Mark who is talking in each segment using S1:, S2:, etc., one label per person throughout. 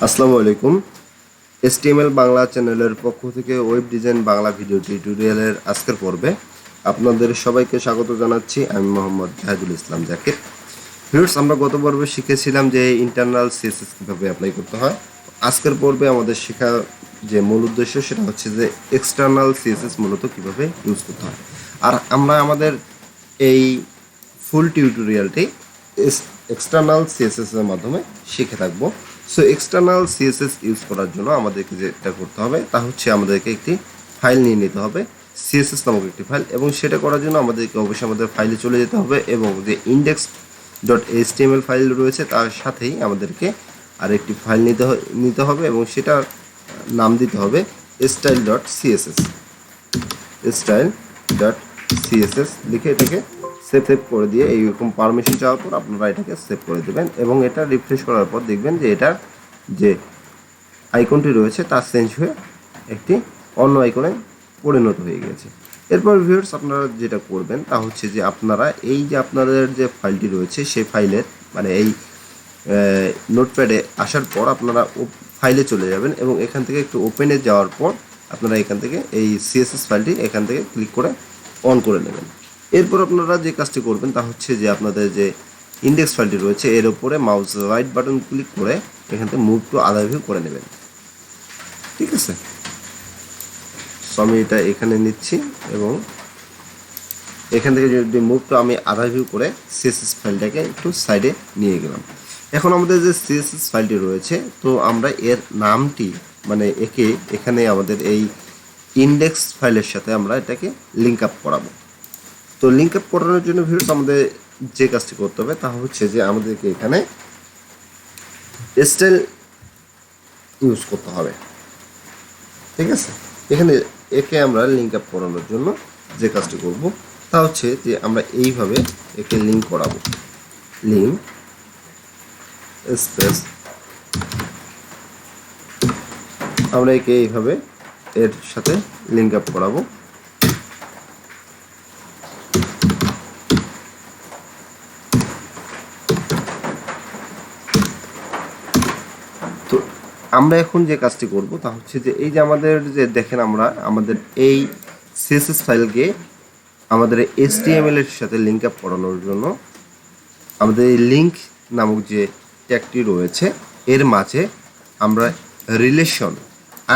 S1: আসসালামু আলাইকুম। এসটিএমএল বাংলা চ্যানেলের পক্ষ থেকে ওয়েব ডিজাইন বাংলা ভিডিও টিউটোরিয়ালের আজকের পর্বে আপনাদের সবাইকে স্বাগত জানাচ্ছি। আমি মোহাম্মদ জাহিদুল ইসলাম জাকির। ভিউয়ার্স, আমরা গত পর্বে শিখেছিলাম যে ইন্টারনাল সিএসএস কীভাবে অ্যাপ্লাই করতে হয়। আজকের পর্বে আমাদের শেখা যে মূল উদ্দেশ্য সেটা হচ্ছে যে এক্সটার্নাল সিএসএস মূলত কীভাবে ইউজ করতে হয়। আর আমরা আমাদের এই ফুল টিউটোরিয়ালটি এক্সটার্নাল সিএসএস এর মাধ্যমে শিখে থাকবো। সো এক্সটার্নাল সিএসএস ইউজ করার জন্য আমাদেরকে যেটা করতে হবে তা হচ্ছে আমাদেরকে একটি ফাইল নিয়ে নিতে হবে, সিএসএস নামক একটি ফাইল, এবং সেটা করার জন্য আমাদেরকে অবশ্যই আমাদের ফাইলে চলে যেতে হবে এবং যে index.html ফাইল রয়েছে তার সাথেই আমাদেরকে আরেকটি ফাইল নিতে হবে এবং সেটার নাম দিতে হবে style.css। style.css লিখে এটাকে সেভ করে দিয়ে এইরকম পারমিশন চাওয়ার পর আপনারা এটাকে সেভ করে দেবেন এবং এটা রিফ্রেশ করার পর দেখবেন যে এটার যে আইকনটি রয়েছে তা চেঞ্জ হয়ে একটি অন্য আইকনে পরিণত হয়ে গেছে। এরপর ভিউয়ার্স, আপনারা যেটা করবেন তা হচ্ছে যে আপনারা এই যে আপনাদের যে ফাইলটি রয়েছে সেই ফাইলের মানে এই নোটপ্যাডে আসার পর আপনারা ফাইলে চলে যাবেন এবং এখান থেকে একটু ওপেনে যাওয়ার পর আপনারা এখান থেকে এই সিএসএস ফাইলটি এখান থেকে ক্লিক করে অন করে নেবেন। এরপর আপনারা যে কাজটি করবেন তা হচ্ছে যে আপনাদের যে ইন্ডেক্স ফাইলটি রয়েছে এর উপরে মাউস রাইট বাটন ক্লিক করে এখান থেকে মুভ টু আদার ভিউ করে নেবেন। ঠিক আছে, সো আমি এটা এখানে নিচ্ছি এবং এখান থেকে যদি মুভ টু আমি আদার ভিউ করে সিএসএস ফাইলটাকে একটু সাইডে নিয়ে গেলাম। এখন আমাদের যে সিএসএস ফাইলটি রয়েছে তো আমরা এর নামটি মানে এখানে আমাদের এই ইন্ডেক্স ফাইলের সাথে আমরা এটাকে লিঙ্ক আপ করাবো। তো লিঙ্ক আপ করানোর জন্য ভিউয়ার্স আমাদের যে কাজটি করতে হবে তা হচ্ছে যে আমাদেরকে এখানে স্টাইল ইউজ করতে হবে। ঠিক আছে, এখানে একে আমরা লিঙ্ক আপ করানোর জন্য যে কাজটি করব তা হচ্ছে যে আমরা এইভাবে একে লিঙ্ক করাবো। লিঙ্ক স্পেস আমরা একে এইভাবে এর সাথে লিঙ্ক আপ করাবো। তো আমরা এখন যে কাজটি করব তা হচ্ছে যে এই যে আমাদের যে দেখেন আমরা আমাদের এই সিএসএস ফাইলকে আমাদের HTML এর সাথে লিঙ্ক আপ করানোর জন্য আমাদের এই লিঙ্ক নামক যে ট্যাগটি রয়েছে এর মাঝে আমরা রিলেশন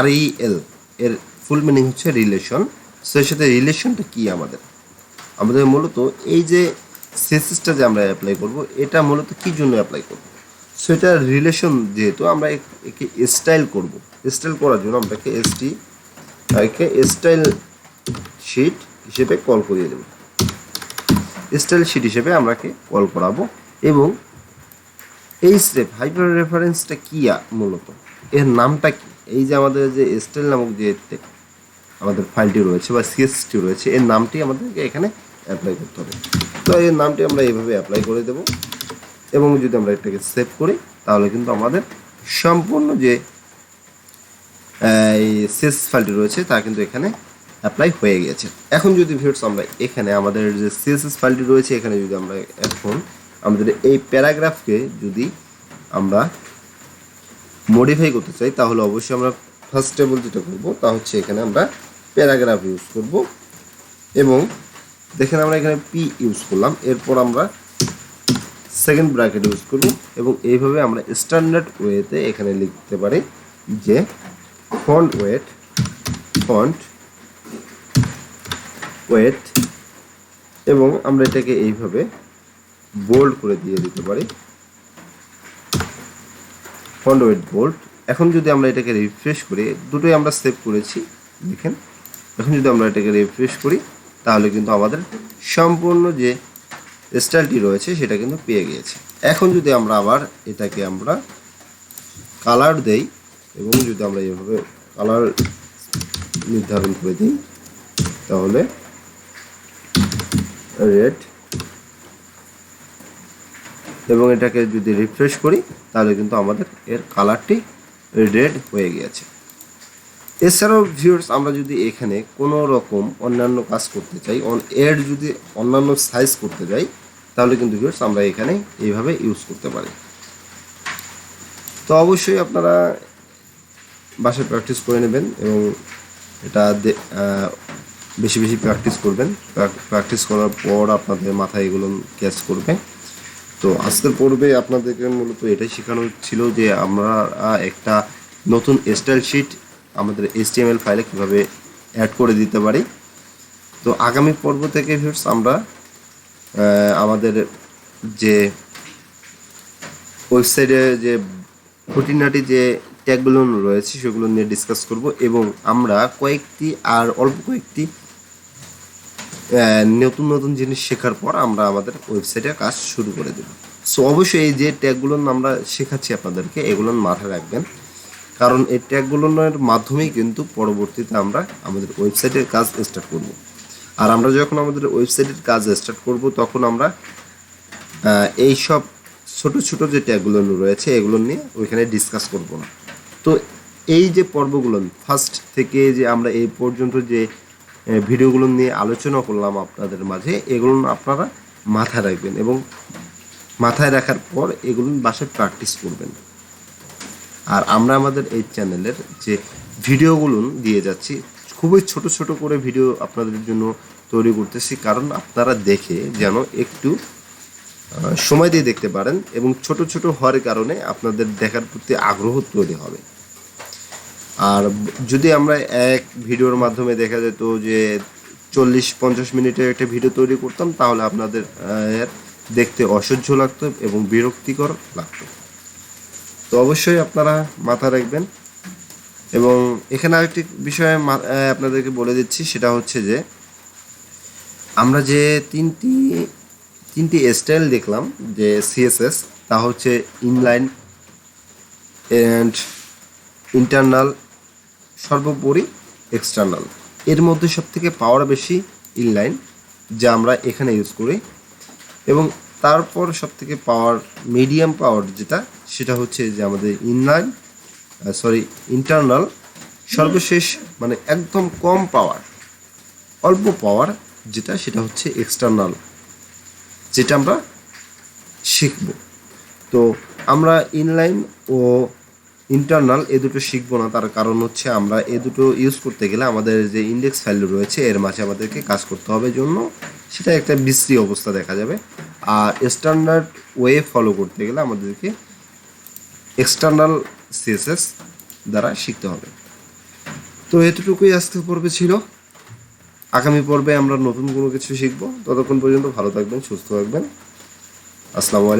S1: REL এর ফুল মিনিং হচ্ছে রিলেশন। সো এর সাথে রিলেশনটা কি আমাদের মূলত এই যে সিএসএসটা যে আমরা অ্যাপ্লাই করব এটা মূলত কি জন্য অ্যাপ্লাই করব। সো এটা রিলেশন যেহেতু আমরা একে স্টাইল করব, স্টাইল করার জন্য আমরা একে স্টাইল শিট হিসেবে কল করিয়ে দেব। স্টাইল শিট হিসেবে আমরা কল করাবো এবং এই স্টেপ হাইপার রেফারেন্সটা কি মূলত এর নামটা কি, এই যে আমাদের যে স্টাইল নামক যে আমাদের ফাইলটি রয়েছে বা সিএসএসটি রয়েছে এর নামটি আমাদেরকে এখানে অ্যাপ্লাই করতে হবে। তো এর নামটি আমরা এইভাবে অ্যাপ্লাই করে দেব এবং যদি আমরা এটাকে সেভ করি তাহলে কিন্তু আমাদের সম্পূর্ণ যে এই সিএসএস ফাইলটি রয়েছে তা কিন্তু এখানে অ্যাপ্লাই হয়ে গেছে। এখন যদি ভিউয়ার্স আমরা এখানে আমাদের যে সিএসএস ফাইলটি রয়েছে এখানে যদি আমরা এখন আমাদের এই প্যারাগ্রাফকে যদি আমরা মডিফাই করতে চাই তাহলে অবশ্যই আমরা ফার্স্ট টেবল যেটা করব তা হচ্ছে এখানে আমরা প্যারাগ্রাফ ইউজ করব এবং দেখেন আমরা এখানে পি ইউজ করলাম, এরপর আমরা সেকেন্ড ব্র্যাকেট ইউজ করব এবং এইভাবে আমরা স্ট্যান্ডার্ড ওয়েতে এখানে লিখতে পারি যে ফন্ট ওয়েট এবং আমরা এটাকে এইভাবে বোল্ড করে দিয়ে দিতে পারি, ফন্ট ওয়েট বোল্ড। এখন যদি আমরা এটাকে রিফ্রেশ করি, দুটোই আমরা সেভ করেছি দেখেন, এখন যদি আমরা এটাকে রিফ্রেশ করি তাহলে কিন্তু আমাদের সম্পূর্ণ যে স্টাইলটি রয়েছে সেটা কিন্তু পেয়ে গিয়েছে। এখন যদি আমরা আবার এটাকে আমরা কালার দেই এবং যদি আমরা এইভাবে কালার নির্ধারণ করে দিই তাহলে রেড এবং এটাকে যদি রিফ্রেশ করি তাহলে কিন্তু আমাদের এর কালারটি রেড হয়ে গিয়েছে। এছাড়াও ভিউয়ার্স আমরা যদি এখানে কোনো রকম অন্যান্য কাজ করতে চাই, এর যদি অন্যান্য সাইজ করতে যাই তাহলে কিন্তু ভিউয়ার্স আমরা এখানে এইভাবে ইউজ করতে পারি। তো অবশ্যই আপনারা বাসায় প্র্যাকটিস করে নেবেন এবং এটা বেশি বেশি প্র্যাকটিস করবেন। প্র্যাকটিস করার পর আপনাদের মাথায় এগুলো ক্যাচ করবে। তো আজকের পর্বে আপনাদেরকে মূলত এটাই শেখানো ছিল যে আমরা একটা নতুন স্টাইল শিট আমাদের HTML ফাইলে কীভাবে অ্যাড করে দিতে পারি। তো আগামী পর্ব থেকে ভিউয়ার্স আমরা আমাদের যে ওয়েবসাইটে যে খুঁটিনাটি যে ট্যাগগুলো রয়েছে সেগুলো নিয়ে ডিসকাস করব এবং আমরা অল্প কয়েকটি নতুন নতুন জিনিস শেখার পর আমরা আমাদের ওয়েবসাইটে কাজ শুরু করে দেব। সো অবশ্যই এই যে ট্যাগগুলো আমরা শেখাচ্ছি আপনাদেরকে এগুলো মাথায় রাখবেন, কারণ এই ট্যাগগুলোর মাধ্যমেই কিন্তু পরবর্তীতে আমরা আমাদের ওয়েবসাইটের কাজ স্টার্ট করব। আর আমরা যখন আমাদের ওয়েবসাইটের কাজ স্টার্ট করব তখন আমরা এই সব ছোট ছোট যে ট্যাগগুলো রয়েছে এগুলো নিয়ে ওইখানে ডিসকাস করব না। তো এই যে পর্বগুলো ফার্স্ট থেকে যে আমরা এই পর্যন্ত যে ভিডিওগুলো নিয়ে আলোচনা করলাম আপনাদের মাঝে, এগুলো আপনারা মাথায় রাখবেন এবং মাথায় রাখার পর এগুলো বাসায় প্র্যাকটিস করবেন। আর আমরা আমাদের এই চ্যানেলের যে ভিডিওগুলো দিয়ে যাচ্ছি খুবই ছোট ছোট করে ভিডিও আপনাদের জন্য তৈরি করতেছি, কারণ আপনারা দেখে যেন একটু সময় দিয়ে দেখতে পারেন এবং ছোট ছোট হওয়ার কারণে আপনাদের দেখার প্রতি আগ্রহ তৈরি হবে। আর যদি আমরা এক ভিডিওর মাধ্যমে দেখা যেত যে 40-50 মিনিটের একটা ভিডিও তৈরি করতাম, তাহলে আপনাদের দেখতে অসহ্য লাগতো এবং বিরক্তিকর লাগতো। তো অবশ্যই আপনারা মাথায় রাখবেন। এবং এখানে আরেকটি বিষয় আপনাদেরকে বলে দিচ্ছি, সেটা হচ্ছে যে আমরা যে তিনটি স্টাইল দেখলাম যে CSS, তা হচ্ছে ইনলাইন অ্যান্ড ইন্টারনাল, সর্বোপরি এক্সটার্নাল। এর মধ্যে সবথেকে পাওয়ার বেশি ইনলাইন, যা আমরা এখানে ইউজ করি, এবং তারপর সবথেকে পাওয়ার মিডিয়াম পাওয়ার যেটা সেটা হচ্ছে যে আমাদের ইন্টারনাল, সর্বশেষ মানে একদম কম পাওয়ার, অল্প পাওয়ার যেটা সেটা হচ্ছে এক্সটার্নাল, যেটা আমরা শিখব। তো আমরা ইনলাইন ও ইন্টারনাল এ দুটো শিখবো না, তার কারণ হচ্ছে আমরা এ দুটো ইউজ করতে গেলে আমাদের যে ইন্ডেক্স ফাইল রয়েছে এর মাঝে আমাদেরকে কাজ করতে হবে, জন্য সেটা একটা বিশ্রী অবস্থা দেখা যাবে। আর স্ট্যান্ডার্ড ওয়ে ফলো করতে গেলে আমাদেরকে এক্সটার্নাল CSS দ্বারা শিখতে হবে। তো এতটুকুই আজকের পর্বে ছিল। আগামী পর্বে আমরা নতুন কোনো কিছু শিখবো। ততক্ষণ পর্যন্ত ভালো থাকবেন, সুস্থ থাকবেন। আসসালামু আলাইকুম।